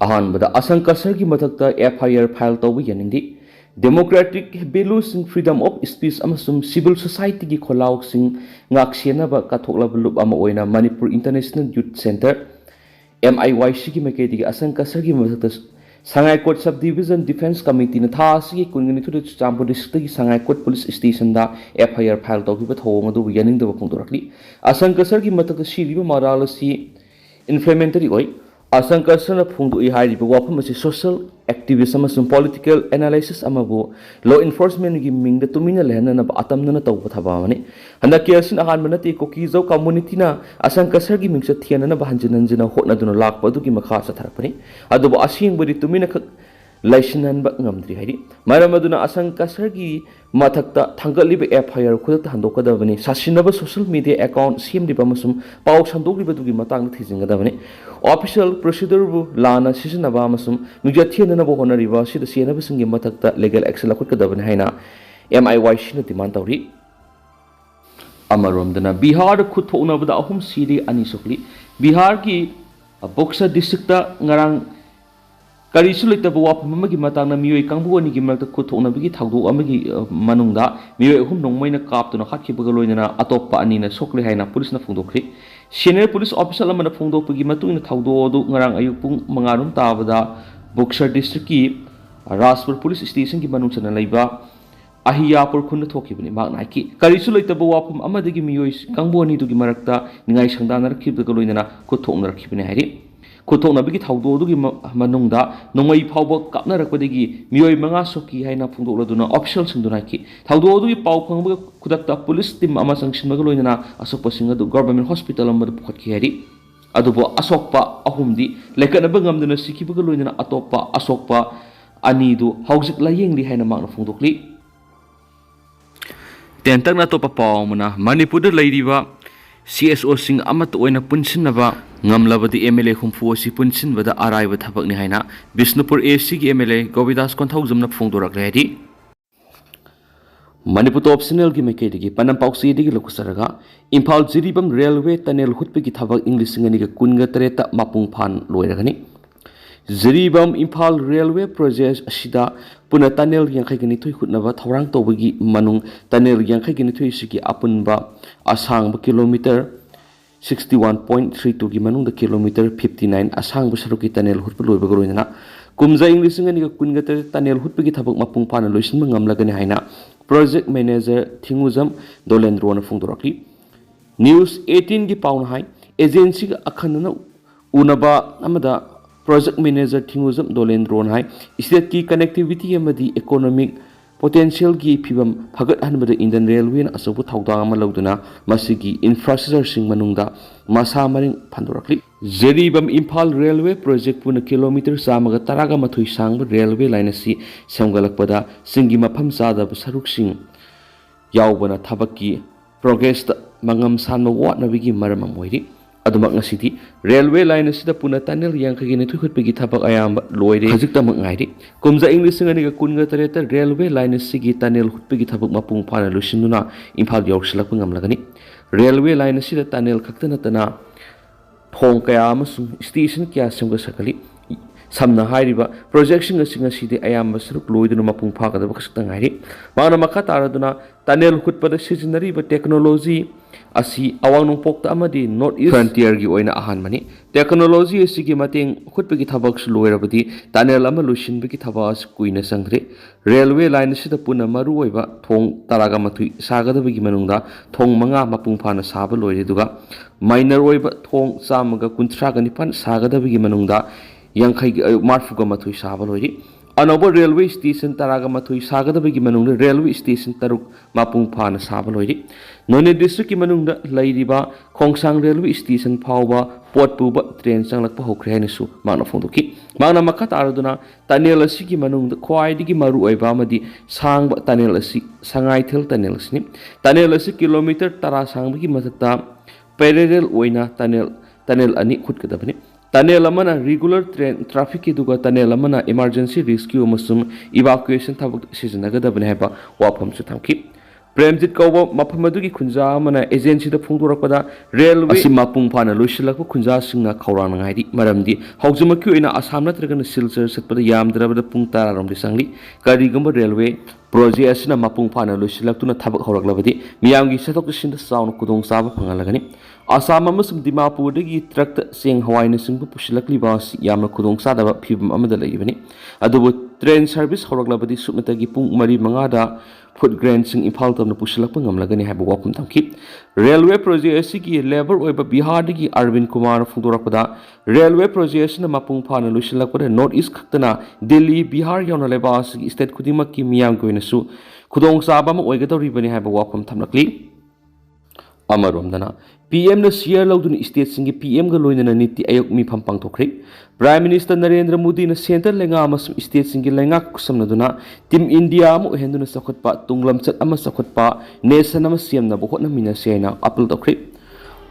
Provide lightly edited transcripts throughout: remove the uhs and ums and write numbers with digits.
अहानबदा असंग कसर की मथक्ता FIR फाइल तौब यानिंगदी democratic values freedom of speech अमसुम सिविल सोसाइटी की खोलाउसिंग ngaksenaba kathokla lup ama oina Manipur International Youth Center MIYC की मकेदी असंग कसर की मथक्ता Sangaikot sub division defence committee ने था असगी कुंगनी थुद चांपो डिस्ट्रिक्ट की सांगाई कोट पुलिस स्टेशन दा FIR फाइल तौब थोंग अदु यानिंगदब फोंदोरकली असंग कसर की मथक्ता सिरिबा मराल सी इन्फ्लेमेंटरी ओइ असंग कसर फोंदोई हाइरिबा वाफम असी सोशल एक्टिविस्ट अमसुम पॉलिटिकल एनालिसिस अमबो लॉ इन्फोर्समेंट की मिंग द तुमिना लेहनना अतमना तौब थबावनी हंदा केसिन अहान मनती कुकी जो कम्युनिटी ना असंग कसर की मिंग थियनना बहंजन हंजना होटना लाख की मखा चथरपनी अदुबो असिंगबदी तुमिना खक लाइसिननब ngamdri hairi maramaduna asang kasar gi mathakta thangaliba FIR khudakta handokadabani sasinaba social media account semdiba masum pau sandokriba dugi matang thijingadabani official procedure bu lana sisinaba masum migjathiyana bo honariba sida senaba singi mathakta legal action lakhudkadabani haina MIYC na demand tawri amaromdana Bihar khutthonabada ahum sire ani sokli Bihar ki Boksa district ta ngarang करीसु लेतब वाफम अमगी मतांगना मियोय कांगबुनी की मरत खुथोनबगी थागदो अमगी मनुंगदा मियोय अहुम नोंगमैना कापतुना खाखिबगा लोइना अतोप्पा अनिना सोकले हाइना पुलिसना फोंदोखरि senior police officer अमना फोंदोकपगी मतुंगना थागदो अदु ngarang ayuk pung mangarum tabada Buxar district की Rajpur police station की मनुंगसना लैबा अहियापुर खुन थोखिबनि मागना की करीसु लेतब वाफम अमदगी मियोय कांगबुनी दुगी मरकता निंगाई संदानरखिबगा लोइना खुथोनरखिबनि हाइरि खुथोनबगी थाउदोदुगी मनुंगदा नोंगमई पहाoba kapnarakpqdagi मियोय मंगा सोकी हाइना फोंदोलदुना official सिंगदुना की थाउदोदुगी पाउ फंगबगा खुदक्ता पुलिस टीम अमा संगसिनबगा लोइना असोकपसिंग अदु गवर्नमेंट हॉस्पिटल अमद पुखतकी हारि अदुबो असोकपा अहुमदी लेकनबा ngamduna सिखिबगा लोइना अतोपा असोकपा अनिदु हाउजिक लायेंगली हाइना मागना फोंदोकली तेंतकना तोपा पाउमना मणिपुरदा लैरिबा CSO सिंग अमत ओइना पुनसिनबा ngamlabadi MLA humfu asi punsinbada araiba thabak ni haina Bisnupur AC ki MLA Govidas Konthaujumna phongdorak redi Manipur optional ki mekedi ki panam pauksi digi lokusaraga Imphal Jiribam railway tunnel hutpe ki thabak English ngani ga kunga tareta mapung phan loiragani Jiribam Imphal railway project asida puna tunnel yangkai gani thui khutnaba thawrang tobagi manung tunnel yangkai gani thui sigi apunba Ashang ba kilometer 61.32 की मनुंग kilometre 59 असंग बसरु की तनेल हुट पर लोइबग रोइना कुमजा English ngani ga kunga तनेल हुट की थबक मपुंग फाना लोइसिन ngamlagani haina project manager थिंगुजम दोलेंद्रो न फुंगदोरकी news 18 की pound high agency का अखनना उनबा अमदा प्रोजेक्ट मैनेजर थिंगुजम दोलेंद्रो न हाई स्टेट की कनेक्टिविटी अमदी इकोनॉमिक पोटेंशियल की फिबम फगत हनबद इंडियन रेलवे न असबु थाउदांग अमा लौदुना मसिगी इंफ्रास्ट्रक्चर सिंग मनुंगदा मसा मरिंग फंदोरकली जेरीबम इम्फाल रेलवे प्रोजेक्ट पुन किलोमीटर सामगा तरागा मथुई सांग रेलवे लाइन असि सेमगलकपदा सिंगी मफम सादब सरुक सिंग यावबना थबकी प्रोग्रेस मंगम सानम वाटनबिगी मरम मोइरी अदुमक ngasithi railway line asida puna tunnel yangkhagi ne thukhutpegi thabak ayam loire hajiktamak ngairi kumja english ngani ga kunga tareta railway line asigi tunnel hutpegi thabak mapung phana lusinuna imphal yorkslak ngamlagani railway line asida tunnel khaktana tana thong kaya amasung station kya semga sakali samna hairiba projection asinga sidi ayam basruk loiduna mapung phagada bakasta ngairi mana makha taraduna tunnel hutpada sijinari ba technology asi awang nungpokta amadi north east frontier gi oina ahan mani technology asigi mateng khutpegi thabak loirabadi tunnel ama lusin begi thabas kuina sangre railway line sida puna maru oiba thong taraga mathui sagadabegi manungda thong manga mapung phana saba loire duga minor oiba thong chamaga kunthra ga nipan sagadabegi manungda yangkhai marfuga mathui saba loire अनोबो railway station तरागा मथुई सागदबगी मनुंग railway station तरुक मापुंग फाना साब लोइरि नोने डिस्ट्रिक्ट की मनुंग लैरिबा खोंगसांग रेलवे स्टेशन फावबा पोटपुबा ट्रेन चंगलक होख्रे हैनसु माना फोंदोकी माना मखा तारदुना टनेल असि की मनुंग ख्वाइदिगी मरु ओइबा मदि सांग टनेल असि संगाइथेल टनेल असि टनेल असि किलोमीटर 10 सांगबगी मथता पैरेलल ओइना टनेल अनि खुदकदबनि tunnel amana regular train traffic ki duga tunnel amana emergency rescue amasum evacuation thabak sijanagada bane haba wafam su thamki Premjit kauba mafam adugi khunja amana agency da phongdorapda railway asi mapung phana loisilakpa khunja singna khawrang ngai di maramdi haujumaki oina Assam natraga Silchar satpada yamdrabada pung 10 rom di sangli karigamba railway project asina mapung phana loisilaktuna thabak hawraklabadi miyamgi sathok sinda sauna kudong saba phangalagani Assam amasum Dimapur dagi truck sing Hawaii na singbu pusilakli ba yamna kudong sadaba phibam amada laibani adubu train service hawraklabadi sumnatagi pung 3-5 da food grain sing Imphal tamna pusilakpa ngamlagani haiba wakum tamki railway project asigi labor oiba Bihar dagi Arvind Kumar phungdorakpada railway project asina mapung phana loisilakpada north east khaktana Delhi Bihar yauna leba asigi state khudimaki miyam goinasu khudong saba ma oigadoribani haiba wakum thamlakli Amaromdana PM na share lauduna state singi PM ga loinana niti ayok mi pham pangthokre Prime Minister Narendra Modi na center lenga amasum state singi lenga kusamnaduna Team India amu henduna sakhotpa tunglamchat ama sakhotpa nation ama siamna bohotna mina sena appeal tokre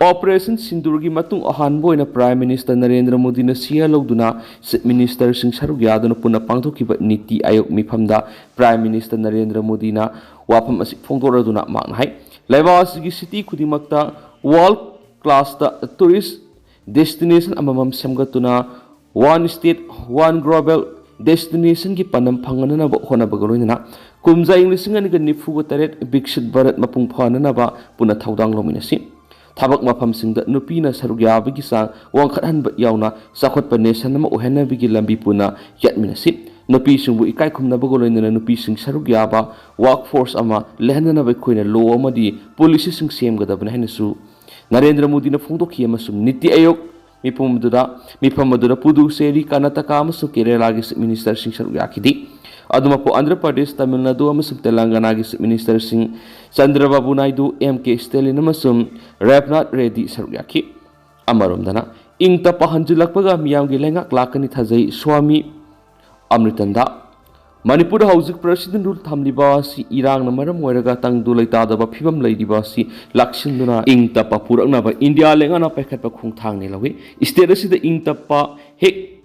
Operation Sindurgi matung ahan boina Prime Minister Narendra Modi na share lauduna Minister sing saruk yaduna puna pangthokiba niti ayok mi phamda Prime Minister Narendra Modi na wapam asi phongdoraduna manghai Laibasigi city kudimakta world class ta tourist destination amamam samgatuna one state one global destination ki panam phangana ba hona bagaloina kumja inglising ani ga nifu taret bikshit bharat mapung phana na ba puna thaudang lominasi thabak mafam singda nupina sarugya bigi sang wangkhathan ba yauna sakhotpa nation ma ohena bigi lambi puna yatminasi nupi singbu ikai khumna bagoloina nupi sing sarugya ba workforce ama lehnana ba khoina law amadi policy sing semgadabna henasu Narendra Modi na phongdokhi amasum niti ayok mifam madura pudu seri Karnataka amasum Kerala gi minister sing sarugya khidi aduma po Andhra Pradesh Tamil Nadu amasum Telangana gi minister sing Chandrababu Naidu MK Stalin amasum Ravnath Reddy sarugya khi amaromdana ingta pahanjilakpaga miyamgi lengak lakani thajai Swami Amritanda Manipur Haojik President rule thamliba si irang na maram oiraga tangdu leitadaba phibam leidiba si lakshinduna ingtapa puraknaba India lengana paikhatpa khungthang ni lawi state asida ingtapa hek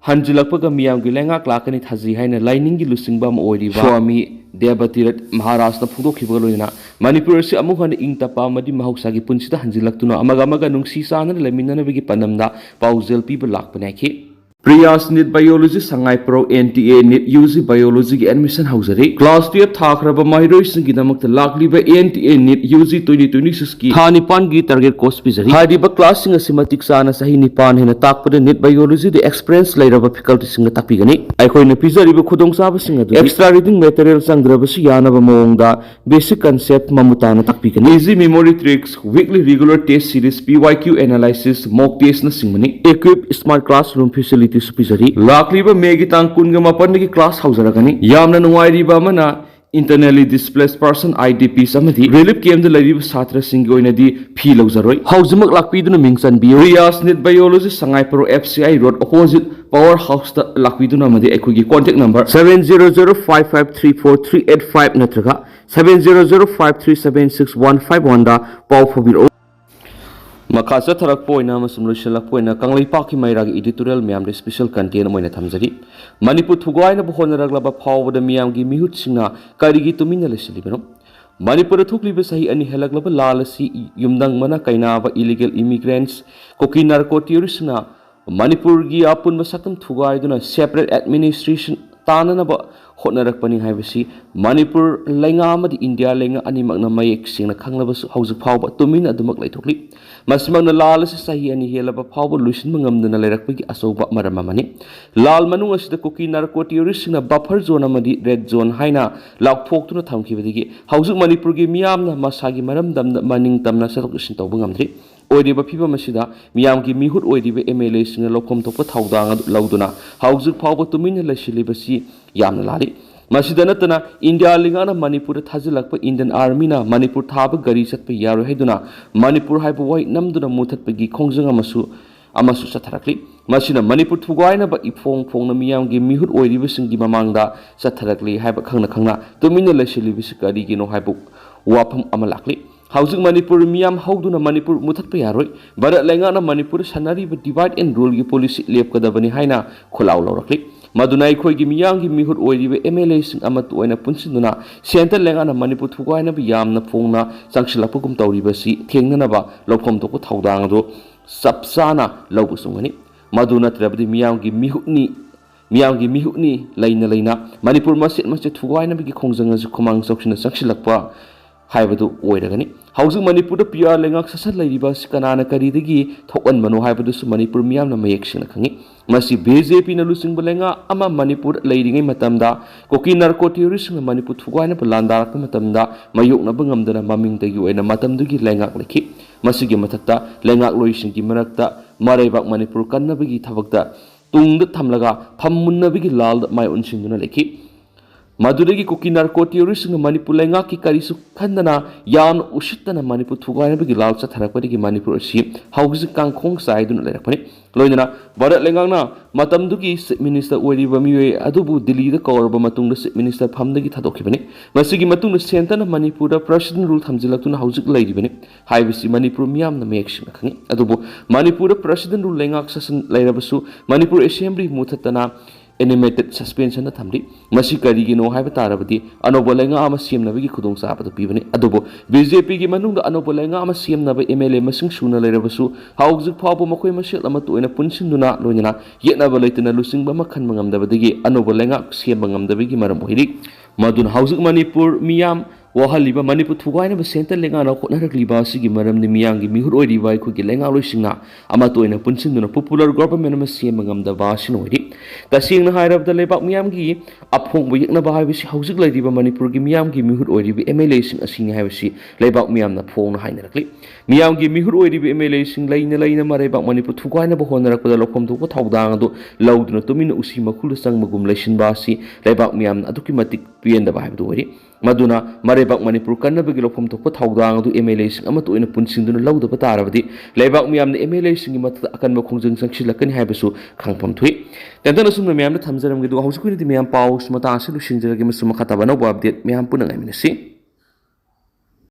hanjilakpaga miyamgi lengak lakani thaji haina liningi lusingba ma oiriba Swami Devatirat Maharaj na phudokhiba loina Manipur si amuhan ingtapa madi mahausagi punsida hanjilaktuna amaga nungsi sana leminana bigi panamda paujel piba lakpanaki Priyas NEET Biology Sangai Pro NTA NEET UG Biology ki admission hausari class 12 thakraba mahiroi singi damakta lakliba NTA NEET UG 2026 ki thanipan gi target course pizari hariba class singa simatik sana sahi nipan hena takpada NEET Biology the experience lairaba faculty singa takpigani aikhoina pizariba khudong saba singa du extra reading material sangdraba si yanaba mawongda basic concept mamutana takpigani easy memory tricks weekly regular test series PYQ analysis mock test na singmani equip smart classroom facility Supizari Lakliba Megi Tangkun Mapaniki class Hauseragani Yamna Nuairiba Mana internally displaced person IDP Samadi relief came the lady Satra Singoinadi P. Lozaroi Hausamak Lakpiduna Mingsan Bio Riyas NEET Biology Sangai Pro FCI Road opposite Powerhouse Lakpiduna Madi Ekugi contact number 700553438 Natraga 70053765151 da Pau Fobiro Makasa Tarak Poina Masumlushala Poina Kanglai Paki Mairag editorial Miam the special content Moina Tamzari Manipur Tuguina Bohonaraglaba Power the Miamgi Mihut Singa Karigi to Minalesilibano Manipur Tukli Besahi and Helaglaba Lalasi Yumdang Mana Kainava illegal immigrants Kuki Narcotirisna Manipur Gi Apun Masatam Tugaiduna separate administration Tananaba Hotnarakpani Havasi Manipur Lengamad India Lenga Animagna Mayek Sina Kanglabas House Phaoba Tumin at the Maklaitokli Masmang the Lal Sahi and Helaba Phaoba Lucian Mangam the Naleraki Asoba Maramamani Lal Manuas the Kuki Narcotiris in a buffer zone Amadi Red Zone Haina Lak Pok to the Tamki House of Manipur Gimiam Masagi Maram Dam Maning Tamna Satokushin Tobangamri Oidiba Pipa Masida Miamgi Mihut Oidiba MLA Sina Lokom Topa Taudang Lauduna House of Phaoba Tumin Lashilibasi Yam Lali Masidanatana India Lingana Manipur Tazilakpa Indian Army na Manipur Thaba Gari Satpa Yaru Heduna Manipur Hyper White Namduna Mutat Pagi Kongjang Amasu Satarakli Masina Manipur Tuguina ba Ipong Fong Miamgi Mihut Oidivisingi Mamanga Satarakli Hyper Kanga Domina Lashilivisikari Gino Hypo Wapam Amalakli Housing Manipur Miam Hauduna Manipur Mutat Payaroi Bara Lengana Manipur Sanari but divide and rule policy Lepkadabani Haina Kolau Lorakli ꯃꯗꯨꯅ ꯑꯩꯈꯣꯏꯒꯤ ꯃꯤꯌꯥꯝꯒꯤ ꯃꯤꯍꯨꯠ ꯑꯣꯏꯔꯤꯕ MLAꯁꯤꯡ ꯑꯃꯠꯇ ꯑꯣꯏꯅ ꯄꯨꯟꯁꯤꯟꯗꯨꯅ centre ꯂꯩꯉꯥꯛꯅ ꯃꯅꯤꯄꯨꯔ ꯊꯨꯒꯥꯏꯅꯕ ꯌꯥꯝꯅ ꯐꯣꯡꯅ ꯆꯪꯁꯤꯜꯂꯛꯄꯒꯨꯝ ꯇꯧꯔꯤꯕꯁꯤ ꯊꯦꯡꯅꯅꯕ ꯂꯧꯐꯝ ꯊꯣꯛꯄ ꯊꯧꯗꯥꯡ ꯑꯗꯨ ꯆꯞ ꯆꯥꯅ ꯂꯧꯕ ꯆꯨꯝꯒꯅꯤ ꯃꯗꯨ ꯅꯠꯇ꯭ꯔꯕꯗꯤ ꯃꯤꯌꯥꯝꯒꯤ ꯃꯤꯍꯨꯠꯅꯤ ꯂꯩꯅ ꯃꯅꯤꯄꯨꯔ ꯃꯆꯦꯠ ꯊꯨꯒꯥꯏꯅꯕꯒꯤ ꯈꯣꯡꯖꯪ ꯑꯁꯤ ꯈꯨꯃꯥꯡ ꯆꯥꯎꯁꯤꯟꯅ ꯆꯪꯁꯤꯜꯂꯛꯄ ꯍꯥꯏꯕꯗꯨ ꯑꯣꯏꯔꯒꯅꯤ ꯍꯧꯖꯤꯛ ꯃꯅꯤꯄꯨꯔꯗ PR ꯂꯩꯉꯥꯛ ꯁꯥꯁꯟ ꯂꯩꯔꯤꯕ ꯑꯁꯤ ꯀꯅꯥꯅ ꯀꯔꯤꯗꯒꯤ ꯊꯣꯛꯍꯟꯕꯅꯣ ꯍꯥꯏꯕꯗꯨꯁꯨ ꯃꯅꯤꯄꯨꯔ ꯃꯤꯌꯥꯝꯅ ꯃꯌꯦꯛ ꯁꯦꯡꯅ ꯈꯪꯉꯤ ꯃꯁꯤ BJPꯅ ꯂꯨꯆꯤꯡꯕ ꯂꯩꯉꯥꯛ ꯑꯃ ꯃꯅꯤꯄꯨꯔ ꯂꯩꯔꯤꯉꯩ ꯃꯇꯝꯗ ꯀꯣꯀꯤ ꯅꯥꯔꯀꯣ ꯇꯦꯔꯣꯔꯤꯁꯁꯤꯡꯅ ꯃꯅꯤꯄꯨꯔ ꯊꯨꯒꯥꯏꯅꯕ ꯂꯥꯟꯗꯥꯔꯛꯄ ꯃꯇꯝꯗ ꯃꯥꯌꯣꯛꯅꯕ ꯉꯝꯗꯅ ꯃꯃꯤꯡꯗꯒꯤ ꯑꯣꯏꯅ ꯃꯇꯝꯗꯨꯒꯤ ꯂꯩꯉꯥꯛ ꯂꯩꯈꯤ ꯃꯁꯤꯒꯤ ꯃꯊꯛꯇ ꯂꯩꯉꯥꯛꯂꯣꯏꯁꯤꯡꯒꯤ ꯃꯔꯛꯇ ꯃꯔꯩꯕꯥꯛ ꯃꯅꯤꯄꯨꯔ ꯀꯟꯅꯕꯒꯤ ꯊꯕꯛꯇ ꯇꯨꯡꯗ ꯊꯝꯂꯒ ꯐꯝ ꯃꯨꯟꯅꯕꯒꯤ ꯂꯥꯜꯗ ꯃꯥꯏ ꯑꯣꯟꯁꯤꯟꯗꯨꯅ ꯂꯩꯈꯤ ꯃꯗꯨꯗꯒꯤ ꯀꯨꯀꯤ ꯅꯥꯔꯀꯣ ꯇꯦꯔꯣꯔꯤꯁꯁꯤꯡꯅ ꯃꯅꯤꯄꯨꯔ ꯂꯩꯉꯥꯛꯀꯤ ꯀꯔꯤꯁꯨ ꯈꯟꯗꯅ ꯌꯥꯝꯅ ꯎꯁꯤꯠꯇꯅ ꯃꯅꯤꯄꯨꯔ ꯊꯨꯒꯥꯏꯅꯕꯒꯤ ꯂꯥꯜ ꯆꯠꯊꯔꯛꯄꯗꯒꯤ ꯃꯅꯤꯄꯨꯔ ꯑꯁꯤ ꯍꯧꯖꯤꯛ ꯀꯥꯡꯈꯣꯡ ꯆꯥꯏꯗꯨꯅ ꯂꯩꯔꯛꯄꯅꯤ ꯂꯣꯏꯅꯅ ꯚꯥꯔꯠ ꯂꯩꯉꯥꯛꯅ ꯃꯇꯝꯗꯨꯒꯤ ꯆꯤꯞ ꯃꯤꯅꯤꯁꯇꯔ ꯑꯣꯏꯔꯤꯕ ꯃꯤꯑꯣꯏ ꯑꯗꯨꯕꯨ ꯗꯤꯜꯂꯤꯗ ꯀꯧꯔꯕ ꯃꯇꯨꯡꯗ ꯆꯤꯞ ꯃꯤꯅꯤꯁꯇꯔ ꯐꯝꯗꯒꯤ ꯊꯥꯗꯣꯛꯈꯤꯕꯅꯤ ꯃꯁꯤꯒꯤ ꯃꯇꯨꯡꯗ ꯁꯦꯟꯇꯔꯅ ꯃꯅꯤꯄꯨꯔꯗ ꯄ꯭ꯔꯁꯤꯗꯦꯟ ꯔꯨꯜ ꯊꯝꯖꯤꯜꯂꯛꯇꯨꯅ ꯍꯧꯖꯤꯛ ꯂꯩꯔꯤꯕꯅꯤ ꯍꯥꯏꯕꯁꯤ ꯃꯅꯤꯄꯨꯔ ꯃꯤꯌꯥꯝꯅ ꯃꯌꯦꯛ ꯁꯦꯡꯅ ꯈꯪꯉꯤ ꯑꯗꯨꯕꯨ ꯃꯅꯤꯄꯨꯔꯗ ꯄ꯭ꯔꯁꯤꯗꯦꯟ ꯔꯨꯜ ꯂꯩꯉꯥꯛ ꯁꯥꯁꯟ ꯂꯩꯔꯕꯁꯨ ꯃꯅꯤꯄꯨꯔ ꯑꯦꯁꯦꯝꯕ꯭ꯂꯤ ꯃꯨꯊꯠꯇꯅ ꯑꯦꯅꯤꯃꯦꯇꯦꯗ ꯁꯁꯄꯦꯟꯁꯟꯗ ꯊꯝꯂꯤ ꯃꯁꯤ ꯀꯔꯤꯒꯤꯅꯣ ꯍꯥꯏꯕ ꯇꯥꯔꯕꯗꯤ ꯑꯅꯧꯕ ꯂꯩꯉꯥꯛ ꯑꯃ ꯁꯦꯝꯅꯕꯒꯤ ꯈꯨꯗꯣꯡꯆꯥꯕꯗꯨ ꯄꯤꯕꯅꯤ ꯑꯗꯨꯕꯨ BJPꯒꯤ ꯃꯅꯨꯡꯗ ꯑꯅꯧꯕ ꯂꯩꯉꯥꯛ ꯑꯃ ꯁꯦꯝꯅꯕ MLA ꯃꯁꯤꯡ ꯁꯨꯅ ꯂꯩꯔꯕꯁꯨ ꯍꯧꯖꯤꯛ ꯐꯥꯎꯕ ꯃꯈꯣꯏ ꯃꯁꯦꯜ ꯑꯃꯠꯇ ꯑꯣꯏꯅ ꯄꯨꯟꯁꯤꯟꯗꯨꯅ ꯂꯣꯏꯅꯅ ꯌꯦꯠꯅꯕ ꯂꯩꯇꯅ ꯂꯨꯆꯤꯡꯕ ꯑꯃ ꯈꯟꯕ ꯉꯝꯗꯕꯗꯒꯤ ꯑꯅꯧꯕ ꯂꯩꯉꯥꯛ ꯁꯦꯝꯕ ꯉꯝꯗꯕꯒꯤ ꯃꯔꯝ ꯑꯣꯏꯔꯤ ꯃꯗꯨꯅ ꯍꯧꯖꯤꯛ ꯃꯅꯤꯄꯨꯔ ꯃꯤꯌꯥꯝ ꯋꯥꯍꯜꯂꯤꯕ ꯃꯅꯤꯄꯨꯔ ꯊꯨꯒꯥꯏꯅꯕ ꯁꯦꯟꯇꯔ ꯂꯩꯉꯥꯛꯅ ꯍꯣꯠꯅꯔꯛꯂꯤꯕ ꯑꯁꯤꯒꯤ ꯃꯔꯝꯗꯤ ꯃꯤꯌꯥꯝꯒꯤ ꯃꯤꯍꯨꯠ ꯑꯣꯏꯔꯤꯕ ꯑꯩꯈꯣꯏꯒꯤ ꯂꯩꯉꯥꯛꯂꯣꯏꯁꯤꯡꯅ ꯑꯃꯠꯇ ꯑꯣꯏꯅ ꯄꯨꯟꯁꯤꯟꯗꯨꯅ ꯄꯣꯄꯨꯂꯔ ꯒꯣꯚꯔꯟꯃꯦꯟꯠ ꯑꯃ ꯁꯦꯝꯕ ꯉꯝꯗꯕ ꯑꯁꯤꯅ ꯑꯣꯏꯔꯤ ꯇꯁꯦꯡꯅ ꯍꯥꯏꯔꯕꯗ ꯂꯩꯕꯥꯛ ꯃꯤꯌꯥꯝꯒꯤ ꯑꯐꯣꯡꯕ ꯌꯦꯛꯅꯕ ꯍꯥꯏꯕꯁꯤ ꯍꯧꯖꯤक ꯂꯩꯔꯤꯕ ꯃꯅꯤꯄꯨꯔꯒꯤ ꯃꯤꯌꯥꯝꯒꯤ ꯃꯤꯍꯨꯠ ꯑꯣꯏꯔꯤꯕ MLAꯁꯤꯡ ꯑꯁꯤꯅꯤ ꯍꯥꯏꯕꯁꯤ ꯂꯩꯕꯥꯛ ꯃꯤꯌꯥꯝꯅ ꯐꯣꯡꯅ ꯍꯥꯏꯅꯔꯛꯂꯤ ꯃꯤꯌꯥꯝꯒꯤ ꯃꯤꯍꯨꯠ ꯑꯣꯏꯔꯤꯕ MLAꯁꯤꯡ ꯂꯩꯅ ꯃꯔꯩꯕꯥꯛ ꯃꯅꯤꯄꯨꯔ ꯊꯨꯒꯥꯏꯅꯕ ꯍꯣꯠꯅꯔꯛꯄꯗ ꯂꯧꯐꯝ ꯊꯣꯛꯄ ꯊꯧꯗꯥꯡ ꯑꯗꯨ ꯂꯧꯗꯨꯅ ꯇꯨꯃꯤꯟꯅ ꯎꯁꯤ ꯃꯈꯨꯜꯗ ꯆꯪꯕꯒꯨꯝ ꯂꯩꯁꯤꯟꯕ ꯑꯁꯤ ꯂꯩꯕꯥꯛ ꯃꯤꯌꯥꯝꯅ ꯑꯗꯨꯛꯀꯤ ꯃꯇꯤꯛ ꯄꯦꯟꯗꯕ ꯍꯥꯏꯕꯗꯨ ꯑꯣꯏꯔꯤ ꯃꯗꯨꯅ ꯃꯔꯩꯕꯥꯛ ꯃꯅꯤꯄꯨꯔ ꯀꯟꯅꯕꯒꯤ ꯂꯧꯐꯝ ꯊꯣꯛꯄ ꯊꯧꯗꯥꯡ ꯑꯗꯨ MLAꯁꯤꯡ ꯑꯃꯠꯇ ꯑꯣꯏꯅ ꯄꯨꯟꯁꯤꯟꯗꯨꯅ ꯂꯧꯗꯕ ꯇꯥꯔꯕꯗꯤ ꯂꯩꯕꯥꯛ ꯃꯤꯌꯥꯝꯅ MLAꯁꯤꯡꯒꯤ ꯃꯊꯛꯇ ꯑꯀꯟꯕ ꯈꯣꯡꯖꯪ ꯆꯪꯁꯤꯜꯂꯛꯀꯅꯤ ꯍꯥꯏꯕꯁꯨ ꯈꯪꯐꯝ ꯊꯣꯛꯏ ꯇꯦꯟꯇꯅ ꯑꯁꯨꯝꯅ ꯃꯌꯥꯝꯗ ꯊꯝꯖꯔꯝꯒꯦ ꯑꯗꯨꯒ ꯍꯧꯖꯤꯛ ꯑꯣꯏꯅꯗꯤ ꯃꯌꯥꯝ ꯄꯥꯎ ꯃꯇꯥꯡ ꯑꯁꯤ ꯂꯣꯏꯁꯤꯟꯖꯔꯒꯦ ꯑꯃꯁꯨꯡ ꯃꯈꯥ ꯇꯥꯕ ꯑꯅꯧꯕ ꯑꯞꯗꯦꯠ ꯃꯌꯥꯝ ꯄꯨꯟꯅ ꯉꯥꯏꯃꯤꯟꯅꯁꯤ